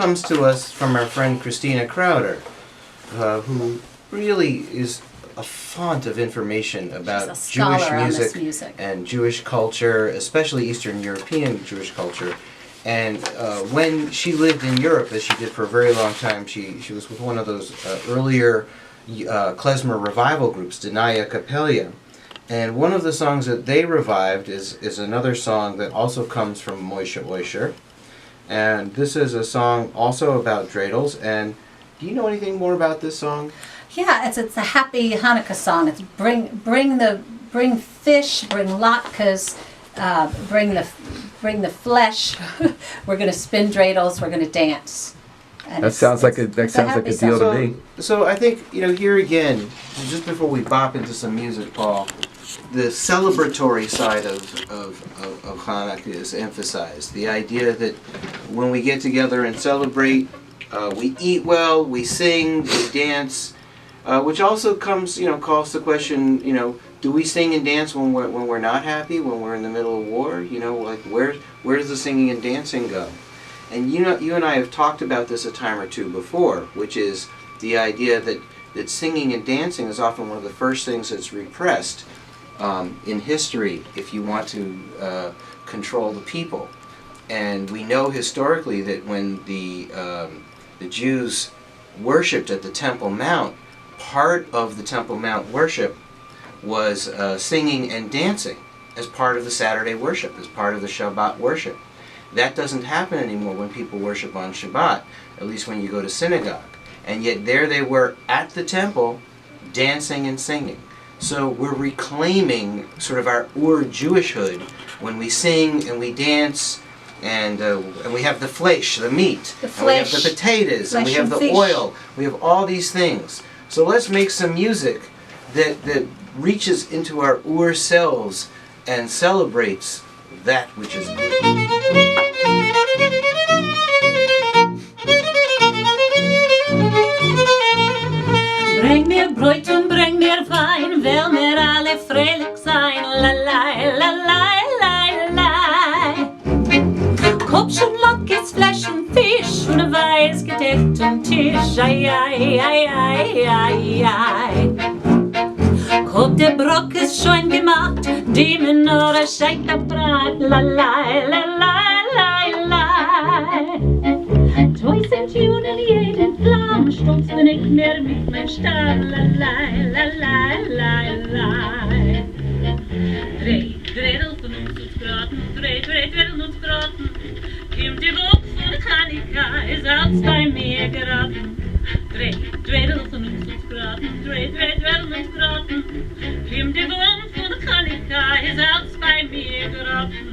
comes to us from our friend Christina Crowder, who really is a font of information about Jewish music and Jewish culture, especially Eastern European Jewish culture. And when she lived in Europe, as she did for a very long time, she was with one of those earlier klezmer revival groups, Denaya Kapelia. And one of the songs that they revived is another song that also comes from Moshe Oisher. And this is a song also about dreidels. And do you know anything more about this song? Yeah, it's a happy Hanukkah song. It's bring fish, bring latkes, bring the flesh. We're going to spin dreidels. We're going to dance. And that sounds like a deal to me. So I think, here again, just before we bop into some music, Paul, the celebratory side of Hanukkah is emphasized. The idea that when we get together and celebrate, we eat well, we sing, we dance, which also calls the question, do we sing and dance when we're not happy, when we're in the middle of war? Where does the singing and dancing go? And you and I have talked about this a time or two before, which is the idea that singing and dancing is often one of the first things that's repressed in history if you want to control the people. And we know historically that when the Jews worshipped at the Temple Mount, part of the Temple Mount worship was singing and dancing as part of the Saturday worship, as part of the Shabbat worship. That doesn't happen anymore when people worship on Shabbat, at least when you go to synagogue. And yet there they were at the temple, dancing and singing. So we're reclaiming sort of our Ur-Jewishhood when we sing and we dance, and we have the flesh, the meat, and we have the potatoes, and we have the oil. We have all these things. So let's make some music that reaches into our Ur selves and celebrates that which is good. Bring mir Brot und bring mir Wein, will mir alle fröhlich sein, la la la la la la. Kopfchen, Lockes, Fleisch und Fisch und ein weiß gedeckten Tisch, ai ai ai ai ai ai. Guck, der Brock ist schon gemacht, die Menorah steigt am Brat, la la la la la la. Toi sind Juden jeden Flamm, stolz bin ich mehr mit mein Stab, la la la la la la. Dreh, dreidel von uns und Braten, dreh, dreidel und Braten. Kim die Wucht von Hanukkah ist als bei mir geraten. Dreh, dreidel von uns und Braten, dreh, dreidel und Braten. Kim die Wucht von Hanukkah ist als bei mir geraten.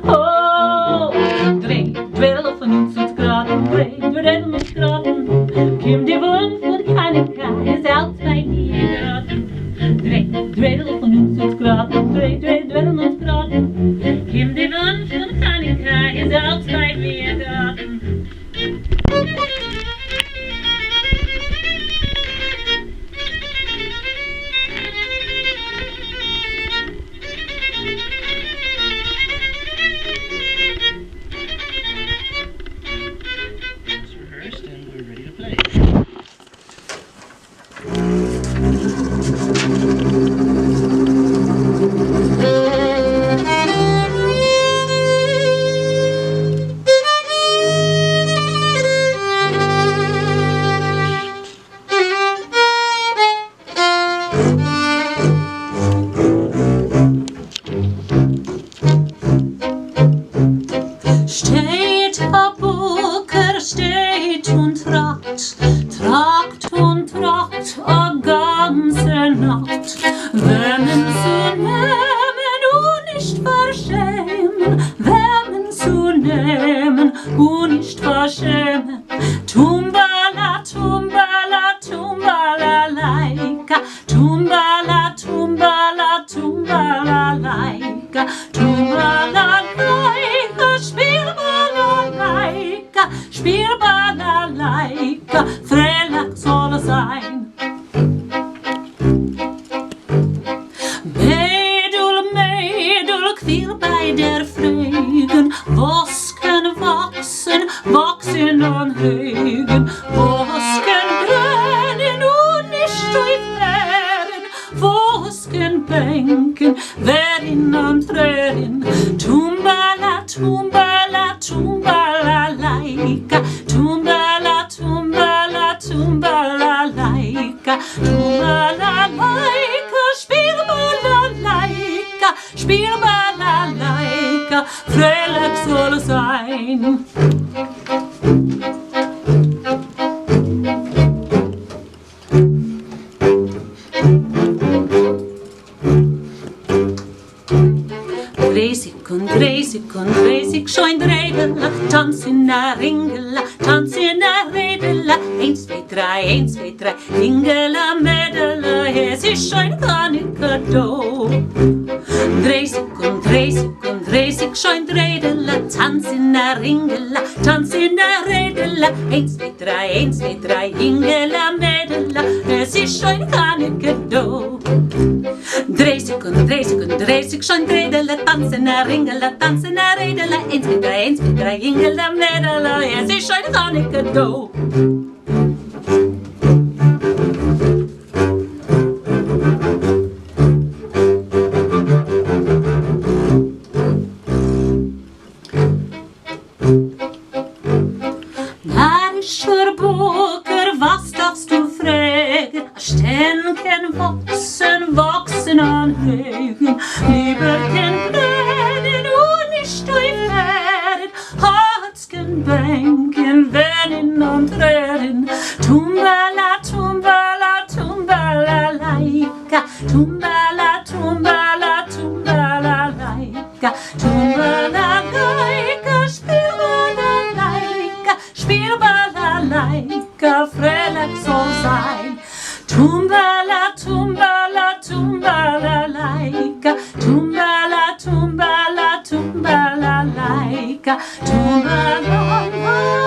Oh, dreh, dwedel von uns und graden, dreh, dwedel und graden. Kim die Wunsch von Hanukkah ist out bei mir geraten. Dreh, dwedel von uns und graden, dreh, dwedel und graden. Kim die Wunsch von Hanukkah ist out bei mir geraten. Rehearsed and we're ready to play. Steht a Bucker, steht und tragt, tragt und tragt a ganze Nacht. Wemmen zu nehmen und nicht verschämen, wemmen zu nehmen und nicht verschämen. Tumbala, tumbala, tumbala, laika, tumbala, tumbala, tumbala, laika, tumbala, laika, spiel balalaika, spiel balalaika, Freitag soll es sein. Mädel, Mädel, quil bei der Fregen, was kann wachsen, wachsen an Hegen, was kann brennen und nicht durchfähren, was kann bänken, wehren und tränen. Tumbala, tumbala, tumbala, laika, tumbala, tumbala, tumbala, laika, tumbala, laika, spiel balalaika, spiel balalaika, Freitag soll es sein. Dreißig, schon Redela, tanz in der Ringela, tanz in der Redela, 1, 2, 3, 1, 2, 3, Ringela, Mädela, es ist schon Hanukkah do. 30, schon Redela, tanz in der Ringela, tanz in der Redela, 1, 2, 3, 1, 2, 3, Ringela, Mädela, es ist schon Hanukkah do. 30, schon Redela, tanz in der Ringela, tanz in der Redela, 1, 2, 3, 1, 2, 3, Ringela, Mädela, es ist schon Hanukkah do. Narischer Bucker, was darfst du fragen? Stänken wachsen an Hegen, lieber kein brennen und nicht durchfähren, Harzken bänken, wennen und tränen. Tumbala, tumbala, tumbala, laika, tumbala, tumbala, tumbala, laika, tumbala, laika, spiel balalaika, spiel balalaika, Freitag soll sein. Tumbala, tumbala, tumbala, laika, tumbala, tumbala, tumbala, laika, tumbala, laika.